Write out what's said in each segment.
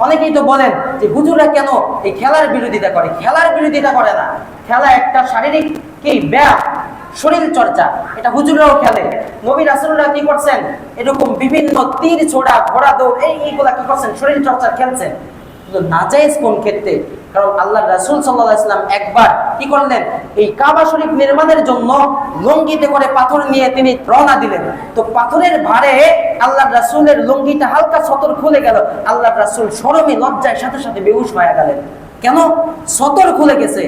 অনেকেই তো বলেন যে হুজুররা কেন এই খেলার বিরোধিতা করে। খেলার বিরোধিতা করে না, খেলা একটা শারীরিক কি ব্যায়াম, শরীর চর্চা, এটা হুজুররাও খেলে। নবী রাসূলরা কি করছেন, এরকম বিভিন্ন তীর ছোড়া, ঘোড়া দৌড়, এইগুলা কি করছেন, শরীর চর্চা খেলছেন। কিন্তু নাজায়েজ কোন ক্ষেত্রে? কারণ আল্লাহ রাসূল সাল্লাল্লাহু আলাইহি ওয়াসাল্লাম একবার কি করলেন, এই কাবা শরীফ নির্মাণের জন্য লুঙ্গিতে করে পাথর নিয়ে তিনি রওনা দিলেন। তো পাথরের ভারে আল্লাহ রাসূলের লুঙ্গিটা হালকা সতর খুলে গেল। আল্লাহ রাসূল শরমে লজ্জায় সাথে সাথে বেহুশ হয়ে গেলেন। কেন? সতর খুলে গেছে।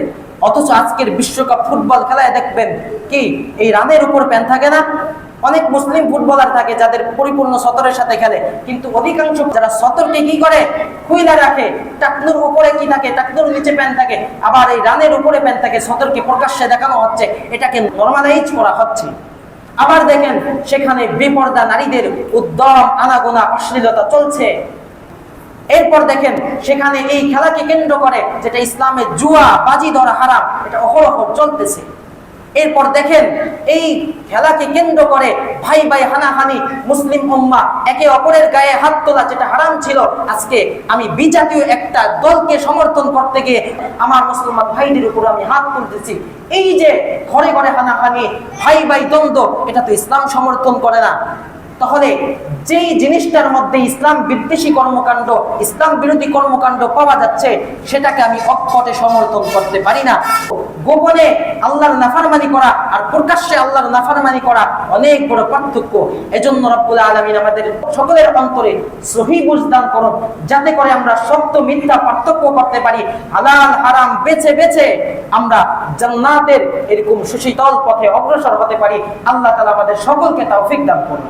অথচ আজকের বিশ্বকাপ ফুটবল খেলায় দেখবেন কি এই রানের উপর প্যান থাকে না? অনেক মুসলিম ফুটবলার থাকে যাদের পরিপূর্ণ সতরের সাথে খেলে, কিন্তু অধিকাংশ যারা সতরকে কি করে, খুইলা রাখে। টাকনুর উপরে কি থাকে, টাকনুর নিচে প্যান্ট থাকে, আবার এই রানের উপরে প্যান্ট থাকে। সতরকে প্রকাশ্যে দেখানো হচ্ছে, এটাকে নরমালাইজ করা হচ্ছে। আবার দেখেন সেখানে বেপর্দা নারীদের উদ্যম, আনাগোনা, অশ্লীলতা চলছে। এরপর দেখেন সেখানে এই খেলাকে কেন্দ্র করে, যেটা ইসলামে জুয়া, বাজি ধরা হারাম, এটা অহরহ চলতেছে। এরপর দেখেন এই খেলাকে কেন্দ্র করে ভাই ভাই হানাহানি, মুসলিম উম্মাহ একে অপরের গায়ে হাত তোলা, যেটা হারাম ছিল। আজকে আমি বিজাতীয় একটা দলকে সমর্থন করতে গিয়ে আমার মুসলমান ভাইদের উপর আমি হাত তুলতেছি। এই যে ঘরে ঘরে হানাহানি, ভাই ভাই দ্বন্দ্ব, এটা তো ইসলাম সমর্থন করে না। তাহলে যেই জিনিসটার মধ্যে ইসলাম বিদ্বেষী কর্মকাণ্ড, ইসলাম বিরোধী কর্মকাণ্ড পাওয়া যাচ্ছে, সেটাকে আমি অকপটে সমর্থন করতে পারি না। গোপনে আল্লাহর নাফরমানি করা আর প্রকাশ্যে আল্লাহর নাফরমানি করা অনেক বড় পার্থক্য। এজন্য রব্বুল আলামিন আমাদের সকলের অন্তরে সহিহ বুঝ দান করুন, যাতে করে আমরা সত্য মিথ্যা পার্থক্য করতে পারি, হালাল হারাম বেছে বেছে আমরা জান্নাতের এরকম সুশীতল পথে অগ্রসর হতে পারি। আল্লাহ তাআলা আমাদের সকলকে তৌফিক দান করুন।